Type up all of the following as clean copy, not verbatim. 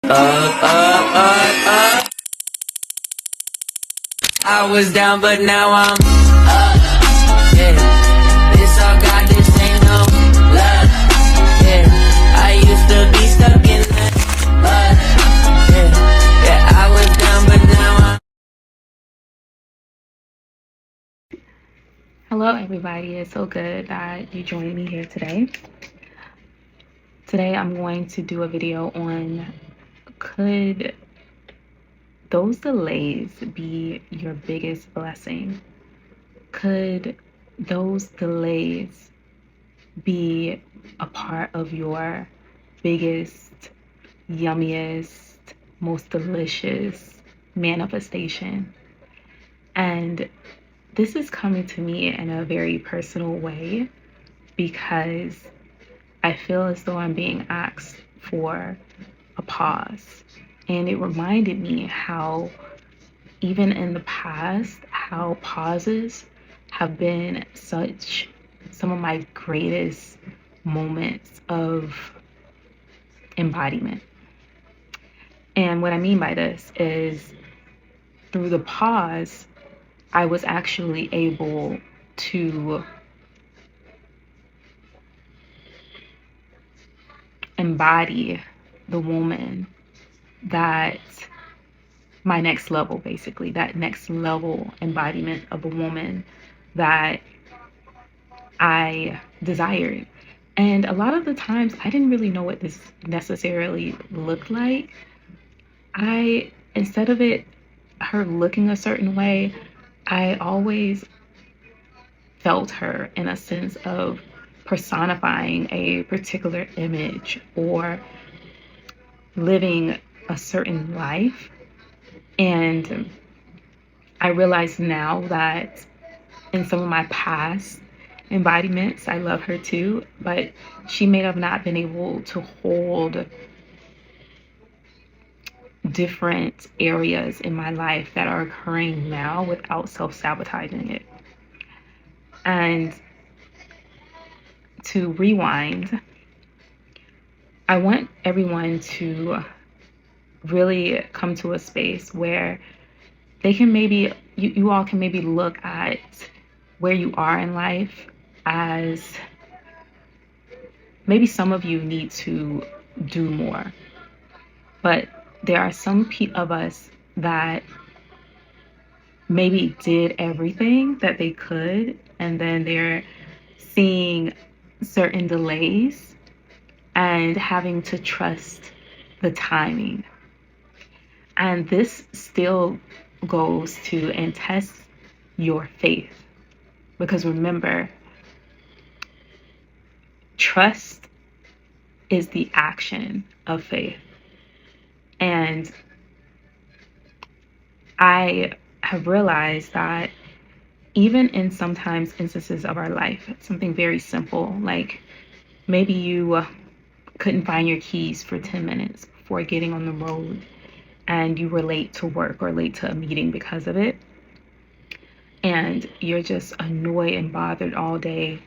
I was down, but now I'm up. Yeah, this all God, this ain't no love. Yeah, I used to be stuck in that mud. Yeah, I was down, but now I'm. Hello everybody, it's so good that you joined me here today. Today I'm going to do a video on, could those delays be your biggest blessing? Could those delays be a part of your biggest, yummiest, most delicious manifestation? And this is coming to me in a very personal way because I feel as though I'm being asked for a pause. And it reminded me how, even in the past, how pauses have been some of my greatest moments of embodiment. And what I mean by this is, through the pause, I was actually able to embody the woman that my next level, basically, that next level embodiment of a woman that I desired. And a lot of the times I didn't really know what this necessarily looked like. Instead of her looking a certain way, I always felt her in a sense of personifying a particular image or living a certain life. And I realize now that in some of my past embodiments, I love her too, but she may have not been able to hold different areas in my life that are occurring now without self-sabotaging it. And to rewind, I want everyone to really come to a space where they can maybe, you all can maybe look at where you are in life as maybe some of you need to do more. But there are some of us that maybe did everything that they could, and then they're seeing certain delays and having to trust the timing. And this still goes to and tests your faith. Because remember, trust is the action of faith. And I have realized that even in sometimes instances of our life, something very simple, like maybe you couldn't find your keys for 10 minutes before getting on the road and you were late to work or late to a meeting because of it. And you're just annoyed and bothered all day,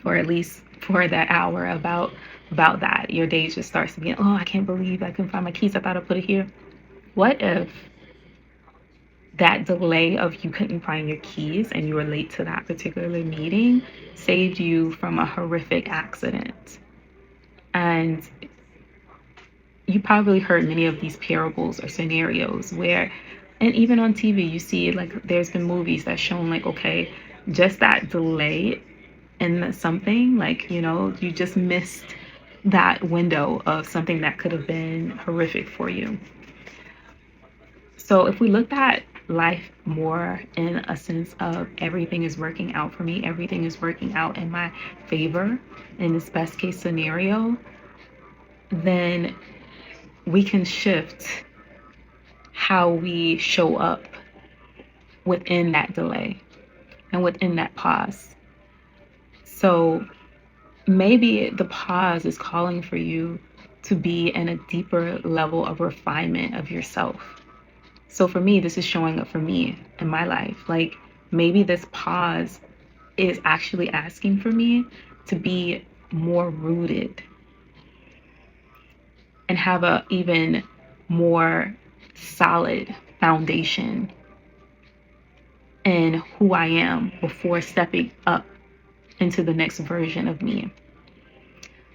or at least for that hour about that. Your day just starts to be, oh, I can't believe I couldn't find my keys. I thought I put it here. What if that delay of you couldn't find your keys and you were late to that particular meeting saved you from a horrific accident? And you probably heard many of these parables or scenarios where, and even on TV, you see, like, there's been movies that shown, like, okay, just that delay in something, like, you just missed that window of something that could have been horrific for you. So if we looked at life more in a sense of everything is working out for me, everything is working out in my favor in this best case scenario, then we can shift how we show up within that delay and within that pause. So maybe the pause is calling for you to be in a deeper level of refinement of yourself. So for me, this is showing up for me in my life. Like, maybe this pause is actually asking for me to be more rooted and have a even more solid foundation in who I am before stepping up into the next version of me.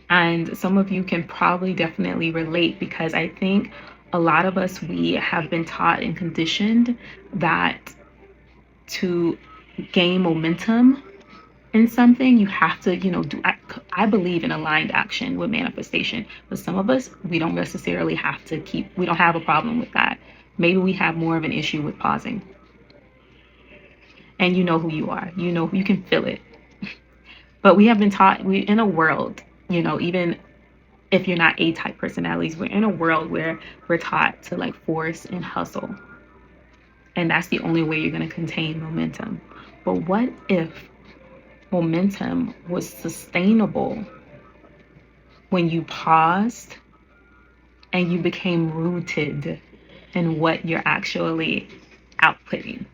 And some of you can probably definitely relate, because I think a lot of us, we have been taught and conditioned that to gain momentum in something, you have to, do. I believe in aligned action with manifestation, but some of us, we don't necessarily have to we don't have a problem with that. Maybe we have more of an issue with pausing. And you know who you are. You can feel it. But we have been taught, we're in a world, even if you're not A-type personalities, we're in a world where we're taught to like force and hustle. And that's the only way you're going to contain momentum. But what if momentum was sustainable when you paused and you became rooted in what you're actually outputting?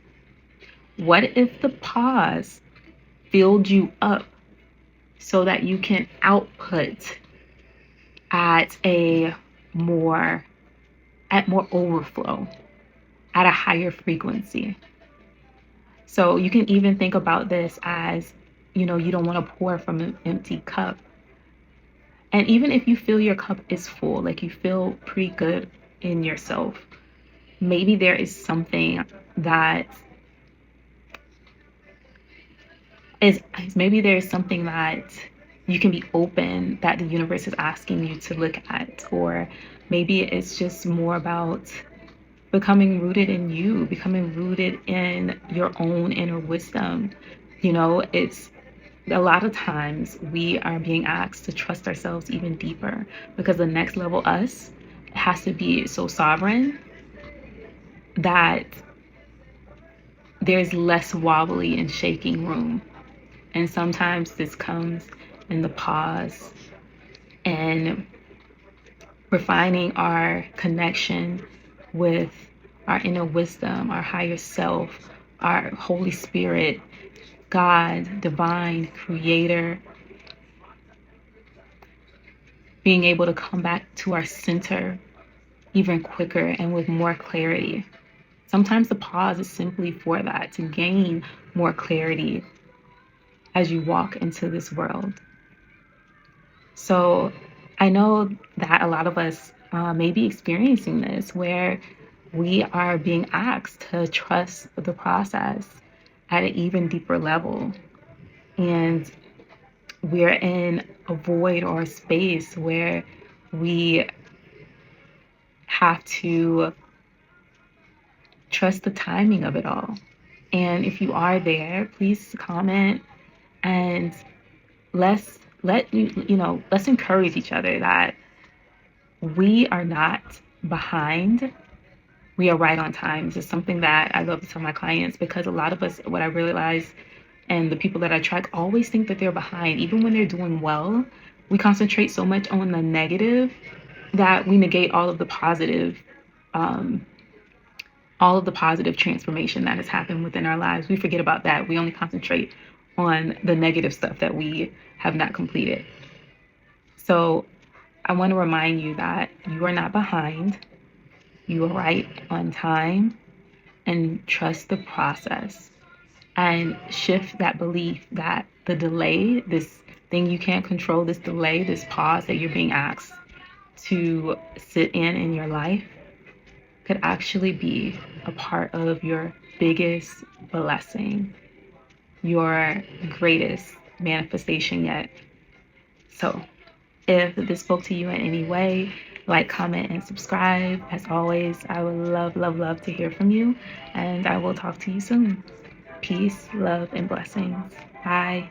What if the pause filled you up so that you can output at more overflow, at a higher frequency? So you can even think about this as, you don't want to pour from an empty cup. And even if you feel your cup is full, like you feel pretty good in yourself, maybe there is something that you can be open, that the universe is asking you to look at. Or maybe it's just more about becoming rooted in you, becoming rooted in your own inner wisdom. It's a lot of times we are being asked to trust ourselves even deeper, because the next level us has to be so sovereign that there's less wobbly and shaking room. And sometimes this comes in the pause and refining our connection with our inner wisdom, our higher self, our Holy Spirit, God, divine creator, being able to come back to our center even quicker and with more clarity. Sometimes the pause is simply for that, to gain more clarity as you walk into this world. So I know that a lot of us may be experiencing this, where we are being asked to trust the process at an even deeper level. And we're in a void or a space where we have to trust the timing of it all. And if you are there, please comment, and let's encourage each other that we are not behind. We are right on time. This is something that I love to tell my clients, because a lot of us, what I realize, and the people that I track, always think that they're behind. Even when they're doing well, we concentrate so much on the negative that we negate all of the positive transformation that has happened within our lives. We forget about that. We only concentrate on the negative stuff that we have not completed. So I want to remind you that you are not behind. You are right on time, and trust the process, and shift that belief that the delay, this thing you can't control, this delay, this pause that you're being asked to sit in your life, could actually be a part of your biggest blessing, your greatest manifestation yet. So if this spoke to you in any way, like, comment, and subscribe. As always, I would love to hear from you, and I will talk to you soon. Peace, love, and blessings. Bye.